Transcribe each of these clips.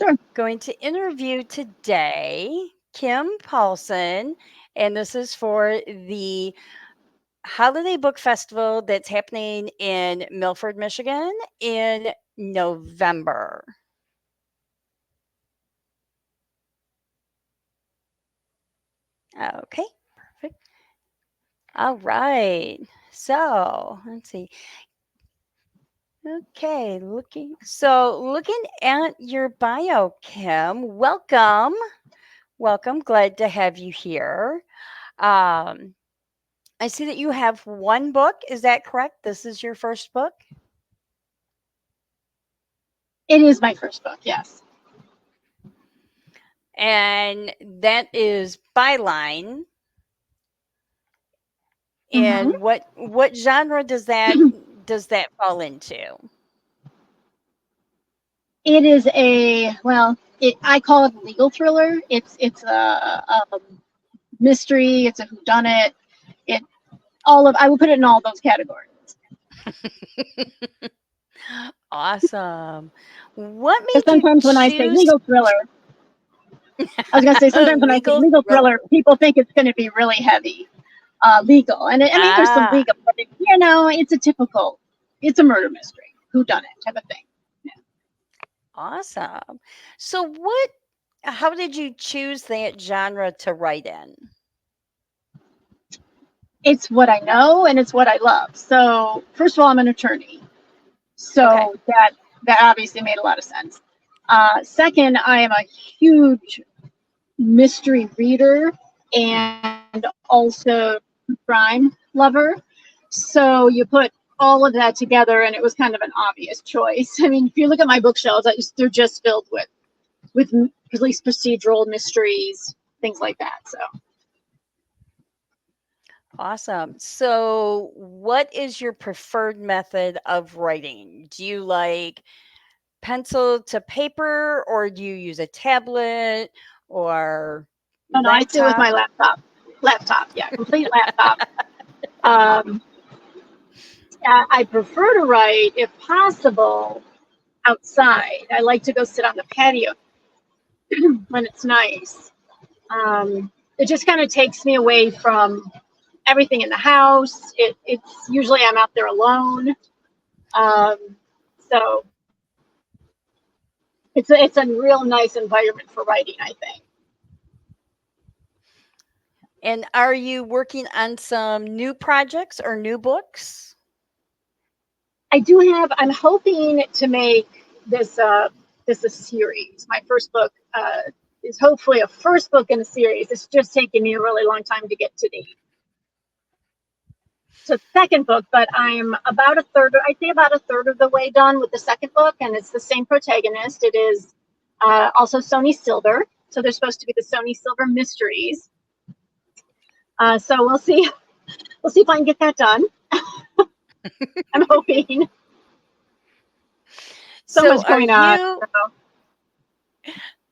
Sure. going to interview today Kim Paulson, and this is for the Holiday Book Festival that's happening in Milford, Michigan in November. Okay, perfect. All right. So let's see. Okay, looking at your bio, Kim, welcome. Welcome. Glad to have you here. Um, I see that you have one book. Is that correct? This is your first book? It is my first book, yes. And that is Byline. Mm-hmm. And what genre does that fall into? It is I call it a legal thriller. It's a mystery. It's a whodunit. It I would put it in all those categories. Awesome. What Because made you sometimes when I say choose legal thriller, I was going to say sometimes when I say legal legal thriller, thriller? people think it's going to be really heavy, legal. And I mean, there's some Ah, legal, but it's a murder mystery, whodunit type of thing. Yeah. awesome. So how did you choose that genre to write in? It's what I know and it's what I love. So first of all, I'm an attorney, Okay. so that obviously made a lot of sense. Second, I am a huge mystery reader and also crime lover. So you put all of that together, and it was kind of an obvious choice. I mean, if you look at my bookshelves, they're just filled with police procedural mysteries, things like that. So Awesome. So, what is your preferred method of writing? Do you like pencil to paper or do you use a tablet or no, I do it with laptop? my laptop. Laptop, yeah, complete laptop. Um, I prefer to write, if possible, outside. I like to go sit on the patio when it's nice. It just kind of takes me away from everything in the house. It's usually I'm out there alone. Um, so it's a real nice environment for writing, I think. And are you working on some new projects or new books? I'm hoping to make this a series. My first book is hopefully a first book in a series. It's just taken me a really long time to get to the second book, but I'm I'd say about a third of the way done with the second book, and it's the same protagonist. It is also Sony Silver. So they're supposed to be the Sony Silver mysteries. So we'll see. We'll see if I can get that done. I'm hoping. So So, much going on. So.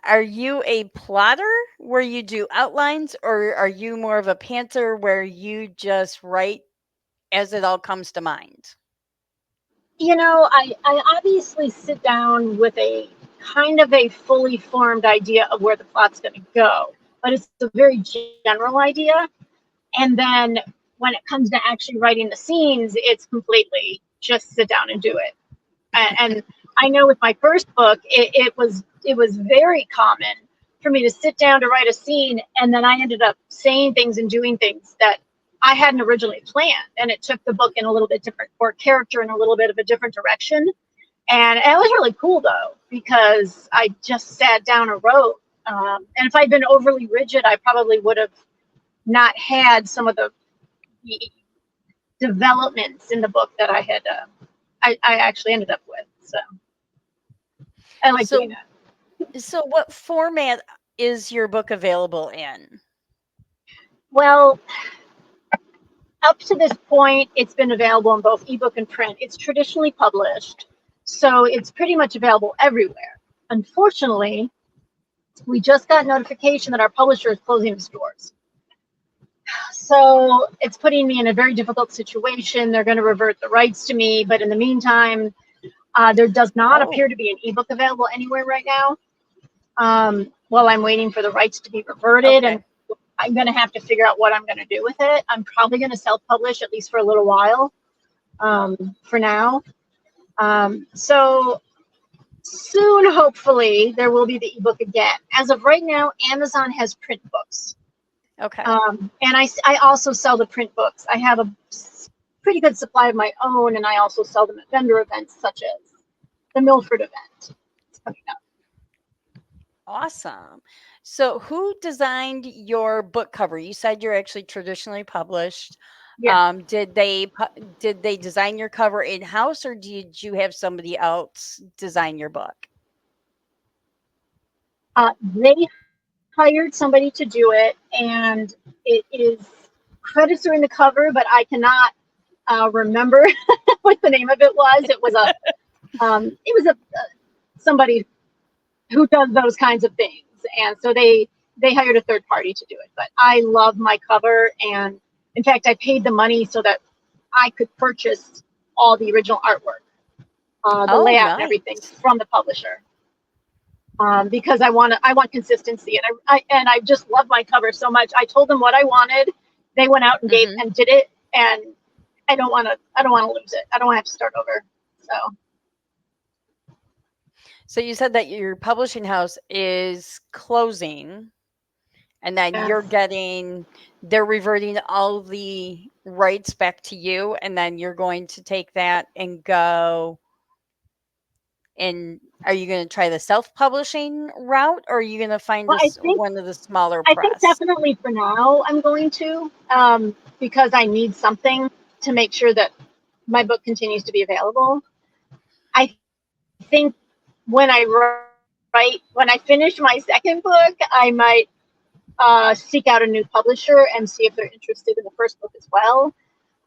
are you a plotter where you do outlines or are you more of a pantser where you just write as it all comes to mind? I obviously sit down with a kind of a fully formed idea of where the plot's going to go, but it's a very general idea. And then when it comes to actually writing the scenes, it's completely just sit down and do it. And I know with my first book, it was very common for me to sit down to write a scene, and then I ended up saying things and doing things that I hadn't originally planned, and it took the book in a little bit different, or character in a little bit of a different direction. And it was really cool though, because I just sat down and wrote. And if I'd been overly rigid, I probably would have not had some of the developments in the book that I actually ended up with. So I like doing So, that. what format is your book available in? Well, up to this point, it's been available in both ebook and print. It's traditionally published, so it's pretty much available everywhere. Unfortunately, we just got notification that our publisher is closing its doors. So it's putting me in a very difficult situation. They're going to revert the rights to me, but in the meantime, there does not Oh, appear to be an ebook available anywhere right now. while I'm waiting for the rights to be reverted. Okay. And I'm going to have to figure out what I'm going to do with it. I'm probably going to self-publish at least for a little while, for now. So soon, hopefully, there will be the ebook again. As of right now, Amazon has print books. Okay. And I also sell the print books. I have a pretty good supply of my own, and I also sell them at vendor events such as the Milford event. It's coming up. Awesome. So who designed your book cover? You said you're actually traditionally published. Yeah. Did they design your cover in-house, or did you have somebody else design your book? They hired somebody to do it, and it is credits are in the cover, but I cannot remember what the name of it was. It was a somebody who does those kinds of things, and so they hired a third party to do it. But I love my cover, and in fact, I paid the money so that I could purchase all the original artwork, the Oh, layout and everything nice. from the publisher. Because I want consistency, and I just love my cover so much. I told them what I wanted. They went out and Mhm. did it, and I don't want to lose it. I don't want to have to start over. So you said that your publishing house is closing, and then Yes. they're reverting all the rights back to you, and then you're going to take that and go. And are you going to try the self-publishing route, or are you going to find Well, one of the smaller I think press? definitely for now I'm going to, because I need something to make sure that my book continues to be available. I think when when I finish my second book, I might seek out a new publisher and see if they're interested in the first book as well.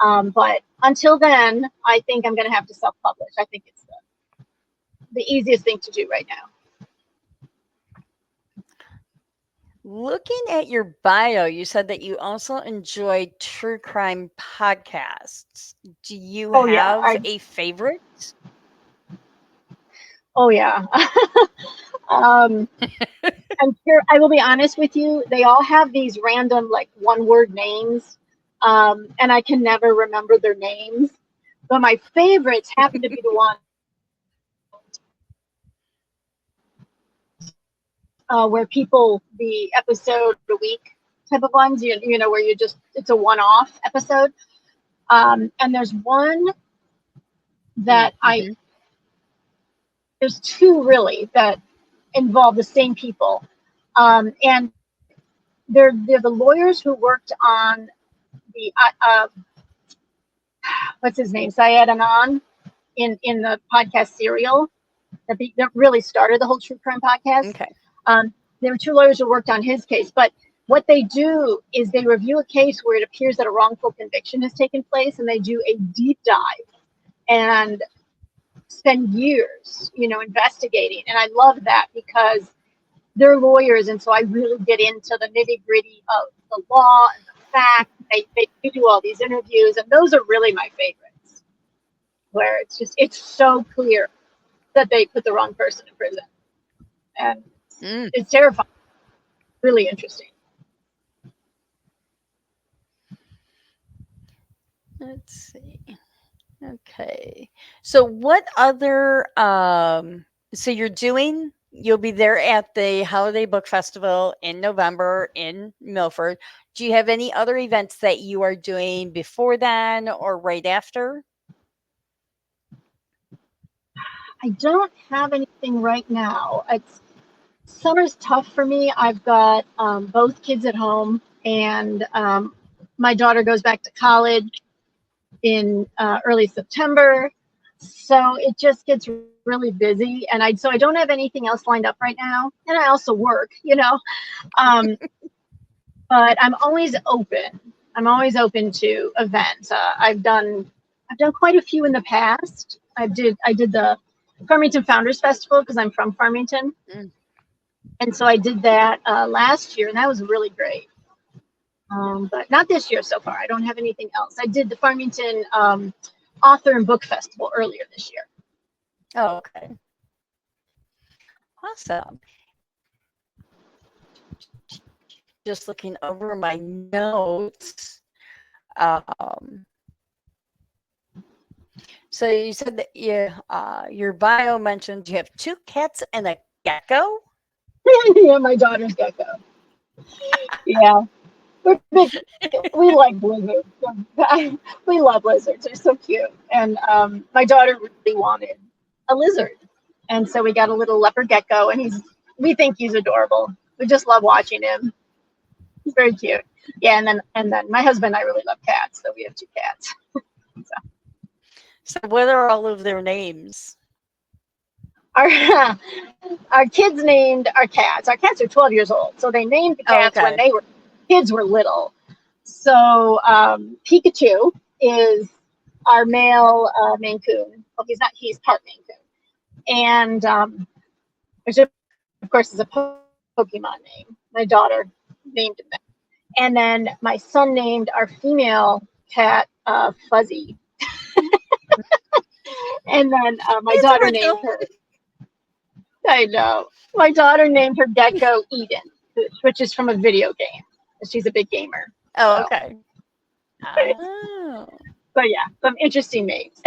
But until then, I think I'm going to have to self-publish. I think it's the easiest thing to do right now. Looking at your bio, you said that you also enjoy true crime podcasts. Do you Oh yeah, have a favorite? oh yeah. I'm sure I will be honest with you. They all have these random like one-word names, and I can never remember their names. But my favorites happen to be the one where people the episode a week type of ones. You know where it's a one-off episode. And there's one that Mm-hmm. there's two really that involve the same people, and they're the lawyers who worked on the what's his name, Syed Anan, in the podcast Serial that really started the whole true crime podcast. Okay. There were two lawyers who worked on his case, but what they do is they review a case where it appears that a wrongful conviction has taken place, and they do a deep dive and spend years, investigating. And I love that because they're lawyers, and so I really get into the nitty gritty of the law and the facts. They do all these interviews, and those are really my favorites, where it's so clear that they put the wrong person in prison, and Mm. it's terrifying, really interesting. Let's see. Okay. So what other so you'll be there at the Holiday Book Festival in November in Milford. Do you have any other events that you are doing before then or right after? I don't have anything right now. Summer's tough for me. I've got both kids at home, and my daughter goes back to college in early September. So it just gets really busy, and I don't have anything else lined up right now. And I also work, um, but I'm always open. I'm always open to events. I've done quite a few in the past. I did the Farmington Founders Festival because I'm from Farmington, Mm. and so I did that last year, and that was really great. But not this year so far. I don't have anything else. I did the Farmington Author and Book Festival earlier this year. Oh, okay. Awesome. just looking over my notes. So you said that your bio mentioned you have 2 cats and a gecko. Yeah, my daughter's gecko. Yeah, we're big. We like lizards. We love lizards. They're so cute. And my daughter really wanted a lizard, and so we got a little leopard gecko, and we think he's adorable. We just love watching him. He's very cute. Yeah, and then my husband and I really love cats, so we have 2 cats. So what are all of their names? Our our kids named our cats. Our cats are 12 years old, so they named the cats when they were kids were little. So Pikachu is our male Maine Coon. Well, he's not. He's part Maine Coon, and which of course is a Pokemon name. My daughter named him that, and then my son named our female cat Fuzzy, and then my daughter named her. I know. My daughter named her gecko Eden, which is from a video game. She's a big gamer. Oh, okay. Oh. But yeah, some interesting names.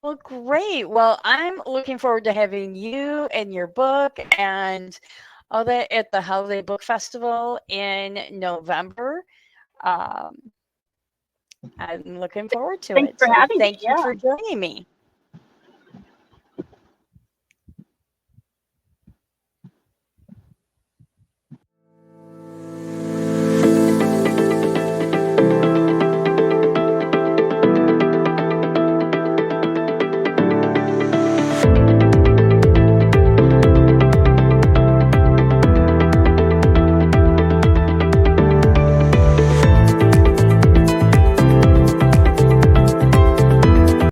Well, great. Well, I'm looking forward to having you and your book and all that at the Holiday Book Festival in November. I'm looking forward to Thanks it. for So having me. thank you Yeah. for joining me.